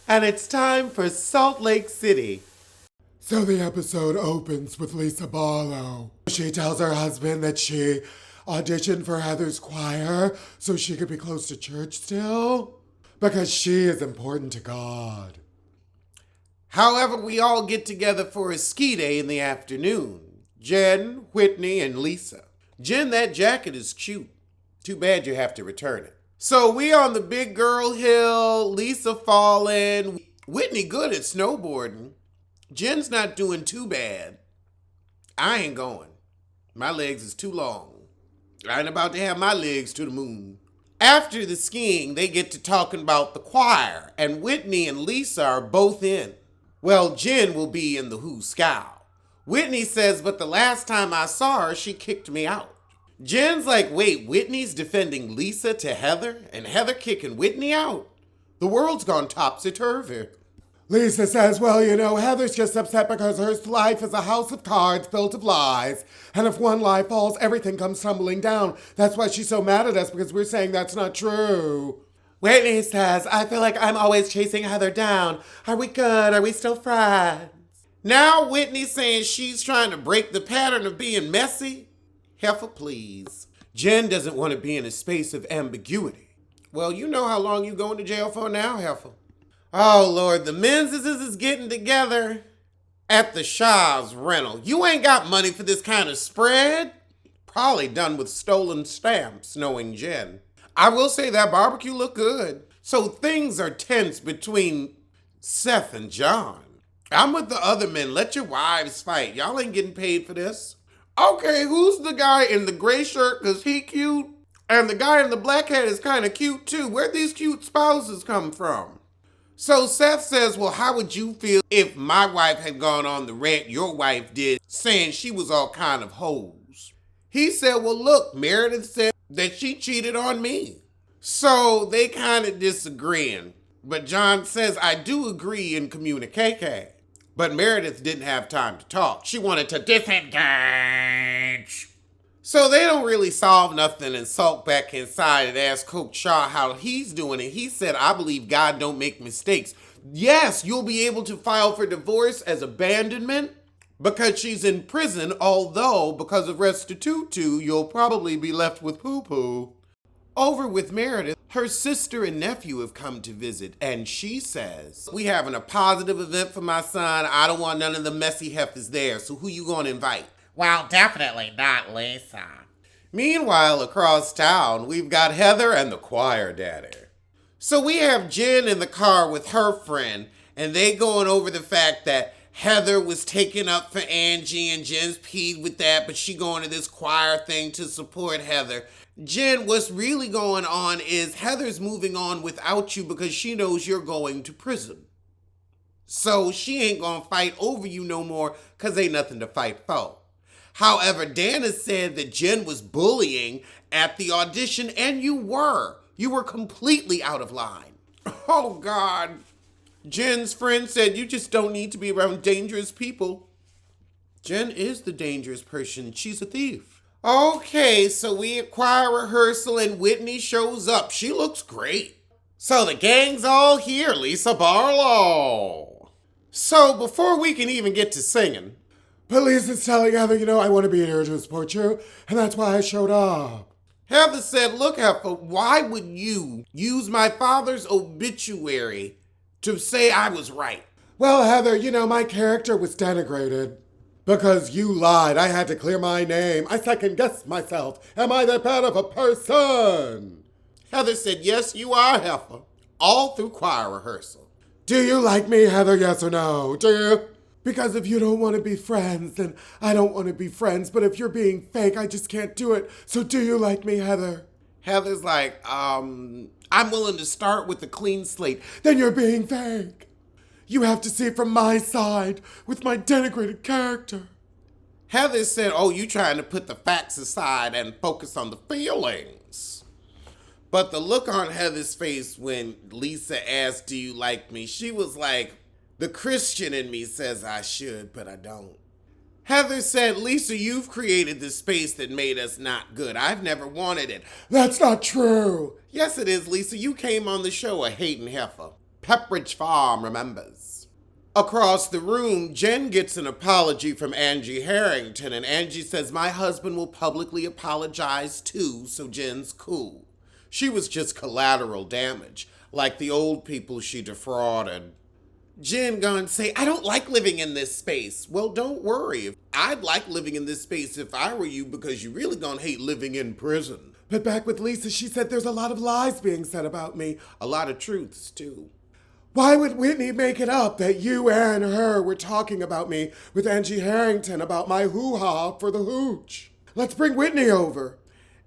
And it's time for Salt Lake City. So the episode opens with Lisa Barlow. She tells her husband that she auditioned for Heather's choir so she could be close to church still, because she is important to God. However, we all get together for a ski day in the afternoon. Jen, Whitney, and Lisa. Jen, that jacket is cute. Too bad you have to return it. So we on the big girl hill, Lisa falling, Whitney good at snowboarding. Jen's not doing too bad. I ain't going. My legs is too long. I ain't about to have my legs to the moon. After the skiing, they get to talking about the choir, and Whitney and Lisa are both in. Well, Jen will be in the Who Scowl. Whitney says, but the last time I saw her, she kicked me out. Jen's like, wait, Whitney's defending Lisa to Heather, and Heather kicking Whitney out? The world's gone topsy-turvy. Lisa says, well, Heather's just upset because her life is a house of cards built of lies. And if one lie falls, everything comes tumbling down. That's why she's so mad at us, because we're saying that's not true. Whitney says, I feel like I'm always chasing Heather down. Are we good? Are we still friends? Now Whitney's saying she's trying to break the pattern of being messy. Heifer, please. Jen doesn't want to be in a space of ambiguity. Well, you know how long you going to jail for now, Heifer. Oh, Lord, the Menzies is getting together at the Shaw's rental. You ain't got money for this kind of spread? Probably done with stolen stamps, knowing Jen. I will say that barbecue looked good. So things are tense between Seth and John. I'm with the other men. Let your wives fight. Y'all ain't getting paid for this. Okay, who's the guy in the gray shirt because he cute? And the guy in the black hat is kind of cute too. Where'd these cute spouses come from? So Seth says, well, how would you feel if my wife had gone on the rant your wife did, saying she was all kind of hoes? He said, well, look, Meredith said that she cheated on me. So they kind of disagreeing. But John says, I do agree in communique. But Meredith didn't have time to talk. She wanted to disengage. So they don't really solve nothing and sulk back inside and ask Coach Shaw how he's doing. And he said, I believe God don't make mistakes. Yes, you'll be able to file for divorce as abandonment because she's in prison, although because of restitution, you'll probably be left with poo-poo. Over with Meredith, her sister and nephew have come to visit, and she says, we having a positive event for my son. I don't want none of the messy heifers there, so who you gonna invite? Well, definitely not Lisa. Meanwhile, across town, we've got Heather and the choir daddy. So we have Jen in the car with her friend, and they going over the fact that Heather was taken up for Angie, and Jen's peed with that, but she going to this choir thing to support Heather. Jen, what's really going on is Heather's moving on without you because she knows you're going to prison. So she ain't gonna fight over you no more because ain't nothing to fight for. However, Dana said that Jen was bullying at the audition, and you were. You were completely out of line. Oh, God. Jen's friend said you just don't need to be around dangerous people. Jen is the dangerous person. She's a thief. Okay, so we at choir rehearsal and Whitney shows up. She looks great. So the gang's all here, Lisa Barlow. So before we can even get to singing, Police is telling Heather, I want to be here to support you, and that's why I showed up. Heather said, look, Heifer, why would you use my father's obituary to say I was right? Well, Heather, my character was denigrated. Because you lied, I had to clear my name. I second-guessed myself. Am I that bad of a person? Heather said, yes, you are, Heifer. All through choir rehearsal. Do you like me, Heather, yes or no? Do you? Because if you don't want to be friends, then I don't want to be friends. But if you're being fake, I just can't do it. So do you like me, Heather? Heather's like, I'm willing to start with a clean slate. Then you're being fake. You have to see it from my side, with my denigrated character. Heather said, oh, you trying to put the facts aside and focus on the feelings. But the look on Heather's face when Lisa asked, do you like me? She was like, the Christian in me says I should, but I don't. Heather said, Lisa, you've created this space that made us not good. I've never wanted it. That's not true. Yes, it is, Lisa. You came on the show a hating heifer. Pepperidge Farm remembers. Across the room, Jen gets an apology from Angie Harrington, and Angie says, my husband will publicly apologize too, so Jen's cool. She was just collateral damage, like the old people she defrauded. Jen gonna say, I don't like living in this space. Well, don't worry. I'd like living in this space if I were you, because you really gonna hate living in prison. But back with Lisa, she said there's a lot of lies being said about me. A lot of truths, too. Why would Whitney make it up that you and her were talking about me with Angie Harrington about my hoo-ha for the hooch? Let's bring Whitney over.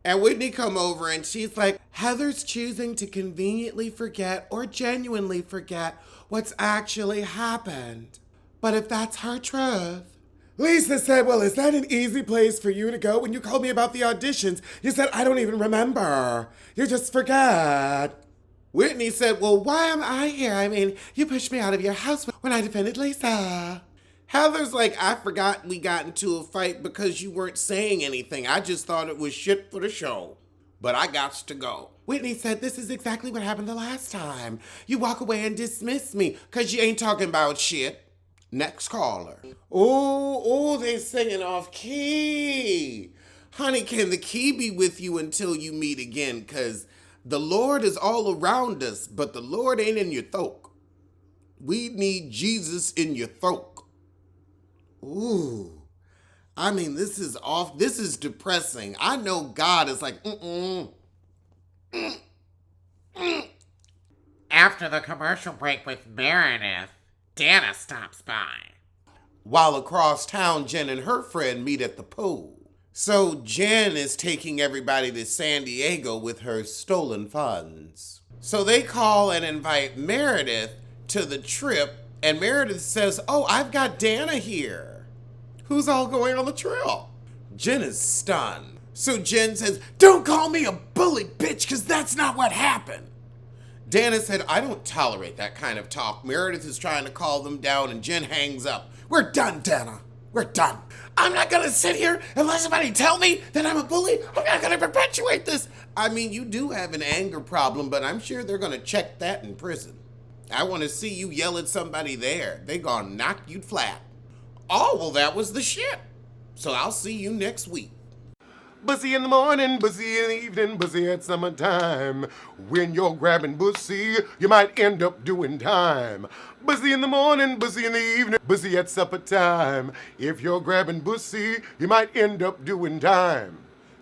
And Whitney come over and she's like, Heather's choosing to conveniently forget or genuinely forget what's actually happened. But if that's her truth. Lisa said, well, is that an easy place for you to go? When you called me about the auditions, you said, I don't even remember. You just forget. Whitney said, well, why am I here? I mean, you pushed me out of your house when I defended Lisa. Heather's like, I forgot we got into a fight because you weren't saying anything. I just thought it was shit for the show. But I got to go. Whitney said, this is exactly what happened the last time. You walk away and dismiss me because you ain't talking about shit. Next caller. Oh, they singing off key. Honey, can the key be with you until you meet again? Because the Lord is all around us, but the Lord ain't in your throat. We need Jesus in your throat. Ooh. I mean, this is off. This is depressing. I know God is like, After the commercial break with Meredith, Dana stops by. While across town, Jen and her friend meet at the pool. So Jen is taking everybody to San Diego with her stolen funds. So they call and invite Meredith to the trip, and Meredith says, oh, I've got Dana here. Who's all going on the trip? Jen is stunned. So Jen says, don't call me a bully, bitch, because that's not what happened. Dana said, I don't tolerate that kind of talk. Meredith is trying to calm them down, and Jen hangs up. We're done, Dana. We're done. I'm not going to sit here and let somebody tell me that I'm a bully. I'm not going to perpetuate this. I mean, you do have an anger problem, but I'm sure they're going to check that in prison. I want to see you yell at somebody there. They gonna knock you flat. Oh, well, that was the shit. So I'll see you next week. Bussy in the morning, bussy in the evening, bussy at summertime. When you're grabbing bussy, you might end up doing time. Bussy in the morning, bussy in the evening, bussy at supper time. If you're grabbing bussy, you might end up doing time.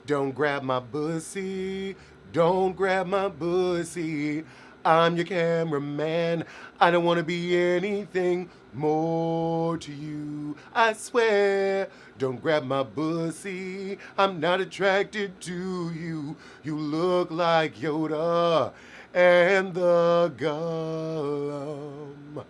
Don't grab my bussy, don't grab my bussy. I'm your cameraman, I don't want to be anything more to you, I swear. Don't grab my bussy, I'm not attracted to you. You look like Yoda and the Gollum.